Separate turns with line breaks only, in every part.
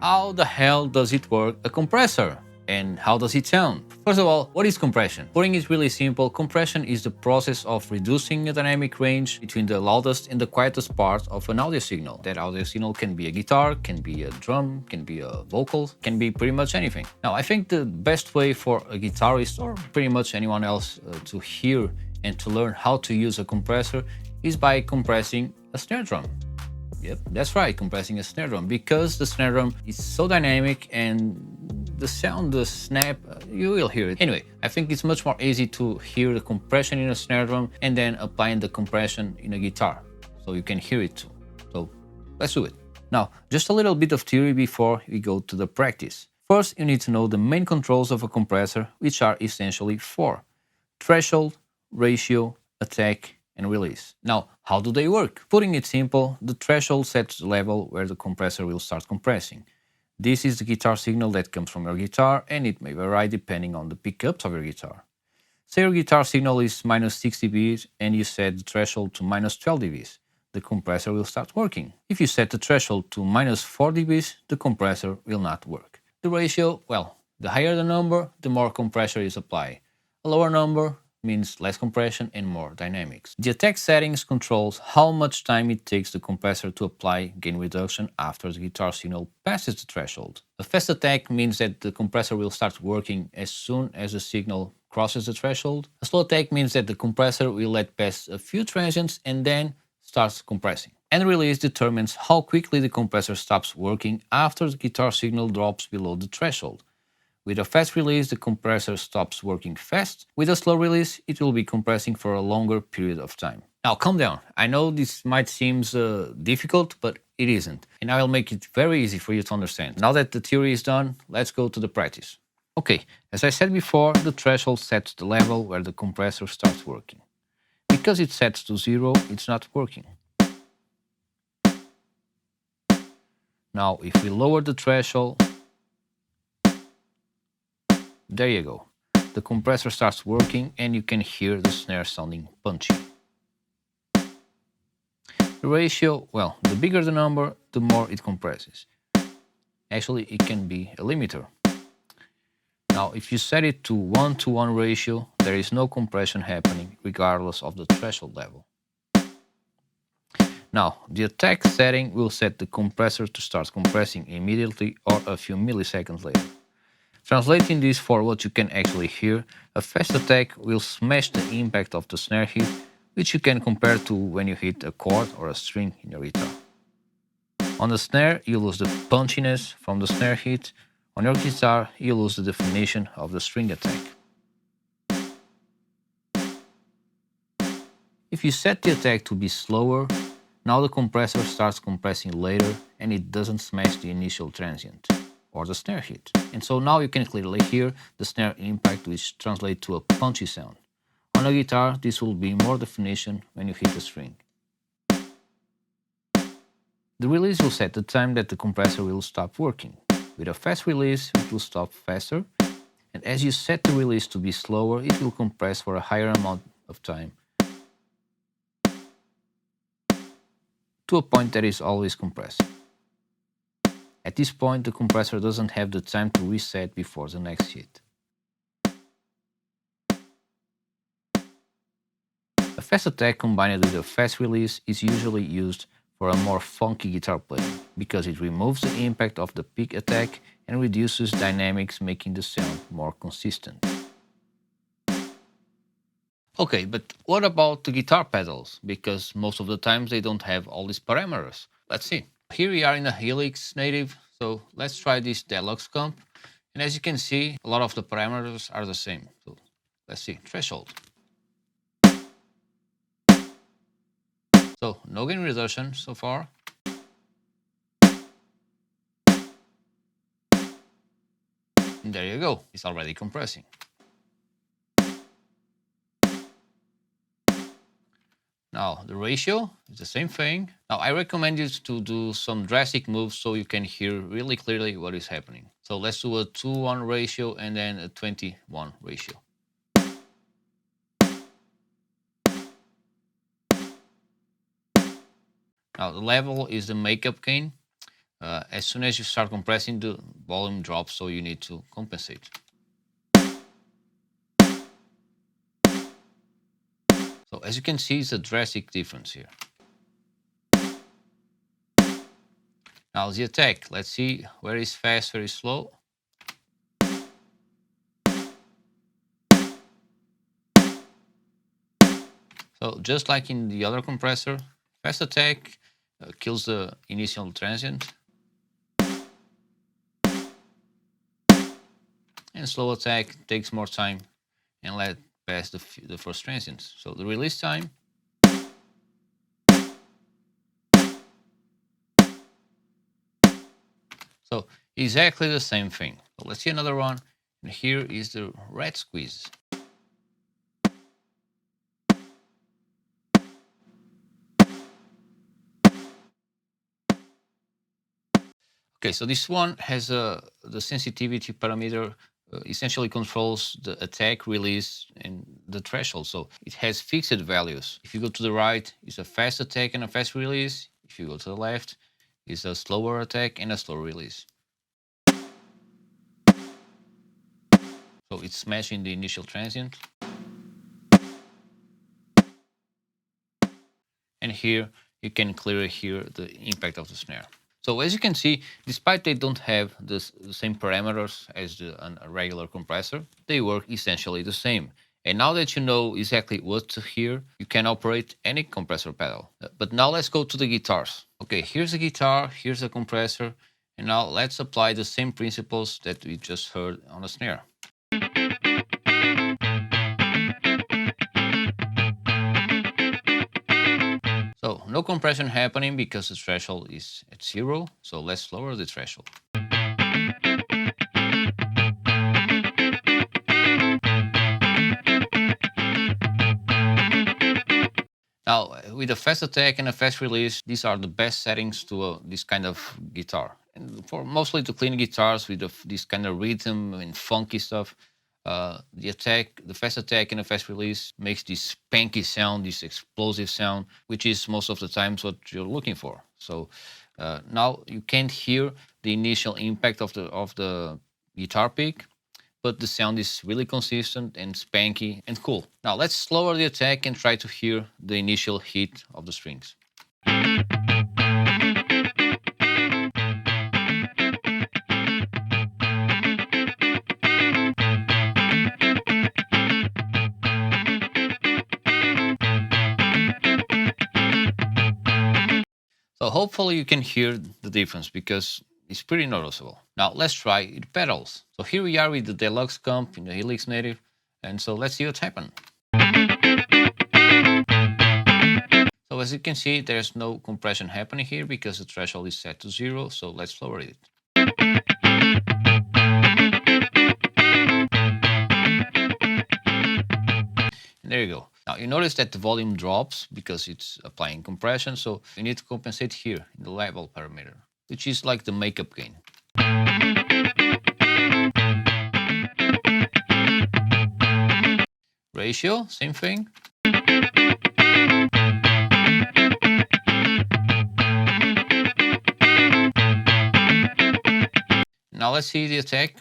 How the hell does it work, a compressor? And how does it sound? First of all, what is compression? Putting it really simple, compression is the process of reducing a dynamic range between the loudest and the quietest part of an audio signal. That audio signal can be a guitar, can be a drum, can be a vocal, can be pretty much anything. Now, I think the best way for a guitarist or pretty much anyone else to hear and to learn how to use a compressor is by compressing a snare drum. Yep, that's right, compressing a snare drum, because the snare drum is so dynamic and the sound, the snap, you will hear it. Anyway, I think it's much more easy to hear the compression in a snare drum and then applying the compression in a guitar, so you can hear it too. So let's do it. Now, just a little bit of theory before we go to the practice. First, you need to know the main controls of a compressor, which are essentially four: threshold, ratio, attack, and release. Now, how do they work? Putting it simple, the threshold sets the level where the compressor will start compressing. This is the guitar signal that comes from your guitar, and it may vary depending on the pickups of your guitar. Say your guitar signal is minus 6 dB and you set the threshold to minus 12 dB. The compressor will start working. If you set the threshold to minus 4 dB, the compressor will not work. The ratio, well, the higher the number, the more compressor is applied. A lower number means less compression and more dynamics. The attack settings controls how much time it takes the compressor to apply gain reduction after the guitar signal passes the threshold. A fast attack means that the compressor will start working as soon as the signal crosses the threshold. A slow attack means that the compressor will let pass a few transients and then starts compressing. And release determines how quickly the compressor stops working after the guitar signal drops below the threshold. With a fast release, the compressor stops working fast. With a slow release, it will be compressing for a longer period of time. Now, calm down. I know this might seem difficult, but it isn't. And I will make it very easy for you to understand. Now that the theory is done, let's go to the practice. Okay, as I said before, the threshold sets the level where the compressor starts working. Because it sets to 0, it's not working. Now, if we lower the threshold, there you go. The compressor starts working and you can hear the snare sounding punchy. The ratio, well, the bigger the number, the more it compresses. Actually, it can be a limiter. Now, if you set it to 1:1 ratio, there is no compression happening regardless of the threshold level. Now, the attack setting will set the compressor to start compressing immediately or a few milliseconds later. Translating this for what you can actually hear, a fast attack will smash the impact of the snare hit, which you can compare to when you hit a chord or a string in your guitar. On the snare, you lose the punchiness from the snare hit. On your guitar, you lose the definition of the string attack. If you set the attack to be slower, now the compressor starts compressing later and it doesn't smash the initial transient or the snare hit. And so now you can clearly hear the snare impact, which translates to a punchy sound. On a guitar, this will be more definition when you hit the string. The release will set the time that the compressor will stop working. With a fast release, it will stop faster, and as you set the release to be slower, it will compress for a higher amount of time, to a point that is always compressed. At this point, the compressor doesn't have the time to reset before the next hit. A fast attack combined with a fast release is usually used for a more funky guitar playing, because it removes the impact of the peak attack and reduces dynamics, making the sound more consistent. Okay, but what about the guitar pedals? Because most of the times they don't have all these parameters. Let's see. Here we are in a Helix native, so let's try this deluxe comp. And as you can see, a lot of the parameters are the same. So let's see, threshold. So no gain reduction so far. And there you go, it's already compressing. Now the ratio is the same thing. Now I recommend you to do some drastic moves so you can hear really clearly what is happening. So let's do a 2:1 ratio and then a 20:1 ratio. Now the level is the makeup gain. as soon as you start compressing, the volume drops, so you need to compensate. So as you can see, it's a drastic difference here. Now the attack, let's see where is fast, where is slow. So just like in the other compressor, fast attack kills the initial transient, and slow attack takes more time and let pass the first transient. So the release time so exactly the same thing. So let's see another one, and here is the red squeeze. Okay, so this one has the sensitivity parameter essentially controls the attack, release, and the threshold. So it has fixed values. If you go to the right, it's a fast attack and a fast release. If you go to the left, it's a slower attack and a slow release. So it's matching the initial transient. And here you can clearly hear the impact of the snare. So as you can see, despite they don't have the same parameters as a regular compressor, they work essentially the same. And now that you know exactly what to hear, you can operate any compressor pedal. But now let's go to the guitars. Okay, here's a guitar, here's a compressor, and now let's apply the same principles that we just heard on a snare. So no compression happening because the threshold is at 0, so let's lower the threshold. Now, with a fast attack and a fast release, these are the best settings to this kind of guitar. And for mostly to clean guitars with this kind of rhythm and funky stuff, the fast attack and the fast release makes this spanky sound, this explosive sound, which is most of the times what you're looking for. So now you can't hear the initial impact of the guitar pick, but the sound is really consistent and spanky and cool. Now let's lower the attack and try to hear the initial hit of the strings. So hopefully you can hear the difference because it's pretty noticeable. Now let's try the pedals. So here we are with the Deluxe comp in the Helix native, and so let's see what's happened. So as you can see, there's no compression happening here because the threshold is set to 0, so let's lower it. And there you go. Now you notice that the volume drops because it's applying compression, so you need to compensate here in the level parameter, which is like the makeup gain. Ratio, same thing. Now let's see the attack.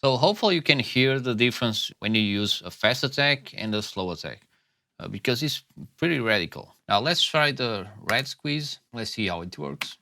So hopefully you can hear the difference when you use a fast attack and a slow attack, because it's pretty radical. Now let's try the red squeeze. Let's see how it works.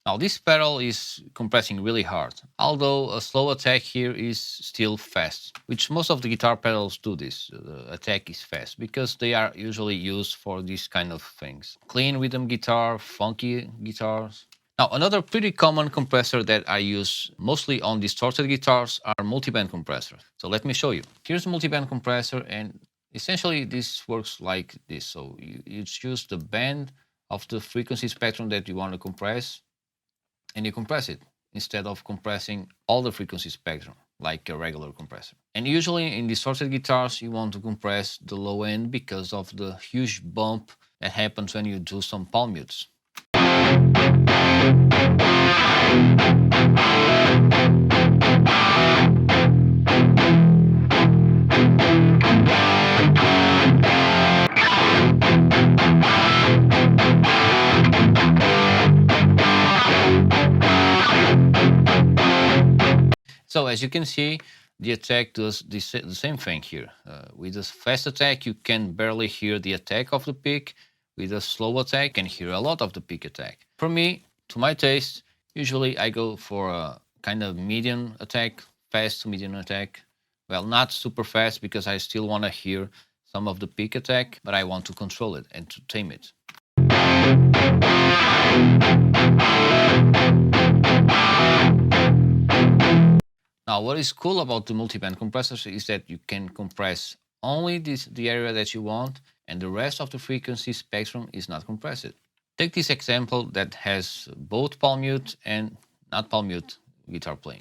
Now this pedal is compressing really hard, although a slow attack here is still fast, which most of the guitar pedals do this. The attack is fast because they are usually used for these kind of things. Clean rhythm guitar, funky guitars. Now another pretty common compressor that I use mostly on distorted guitars are multiband compressors. So let me show you. Here's a multiband compressor, and Essentially, this works like this. So you choose the band of the frequency spectrum that you want to compress, and you compress it instead of compressing all the frequency spectrum like a regular compressor. And usually in distorted guitars, you want to compress the low end because of the huge bump that happens when you do some palm mutes. So as you can see, the attack does the same thing here. With a fast attack, you can barely hear the attack of the pick. With a slow attack, you can hear a lot of the pick attack. For me, to my taste, usually I go for a kind of medium attack, fast to medium attack. Well, not super fast because I still want to hear some of the pick attack, but I want to control it and to tame it. Now, what is cool about the multiband compressors is that you can compress only the area that you want, and the rest of the frequency spectrum is not compressed. Take this example that has both palm mute and not palm mute guitar playing.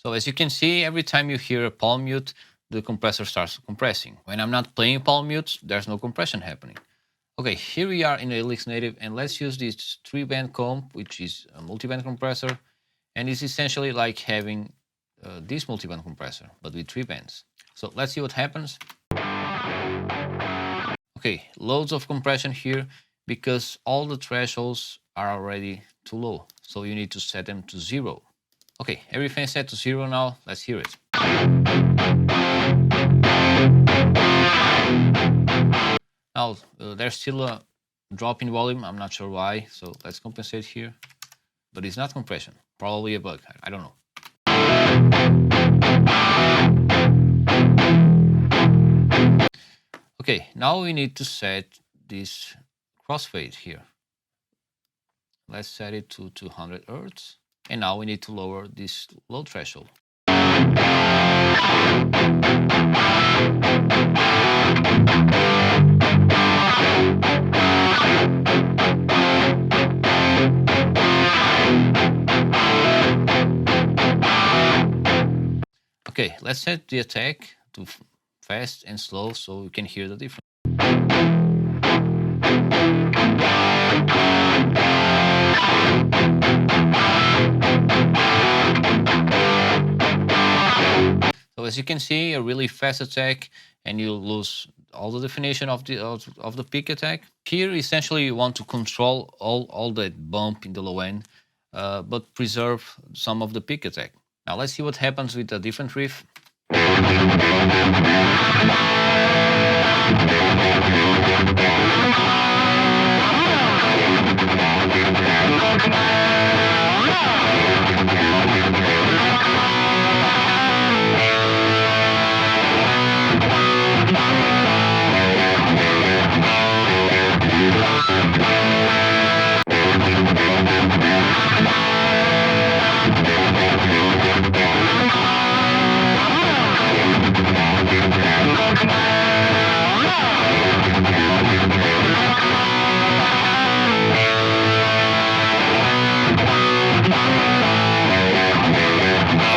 So as you can see, every time you hear a palm mute, the compressor starts compressing. When I'm not playing palm mutes, there's no compression happening. Okay, here we are in the Helix Native, and let's use this 3-band comp, which is a multiband compressor, and it's essentially like having this multiband compressor, but with 3 bands. So let's see what happens. Okay, loads of compression here because all the thresholds are already too low, so you need to set them to 0. Okay, everything set to 0 now, let's hear it. Now, there's still a drop in volume, I'm not sure why, so let's compensate here. But it's not compression, probably a bug, I don't know. Okay, now we need to set this crossfade here. Let's set it to 200 Hz. And now we need to lower this low threshold. Okay, let's set the attack to fast and slow so you can hear the difference. So as you can see, a really fast attack, and you lose all the definition of the peak attack. Here, essentially, you want to control all that bump in the low end, but preserve some of the peak attack. Now let's see what happens with a different riff.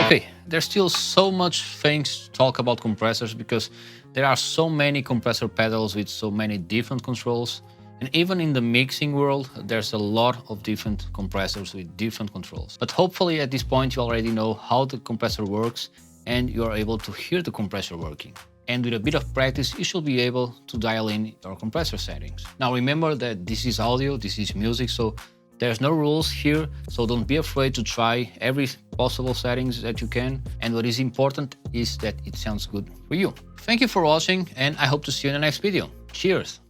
Okay, there's still so much things to talk about compressors because there are so many compressor pedals with so many different controls, and even in the mixing world there's a lot of different compressors with different controls. But hopefully at this point you already know how the compressor works and you are able to hear the compressor working. And with a bit of practice you should be able to dial in your compressor settings. Now remember that this is audio, this is music, so There's no rules here, so don't be afraid to try every possible settings that you can, and what is important is that it sounds good for you. Thank you for watching, and I hope to see you in the next video. Cheers!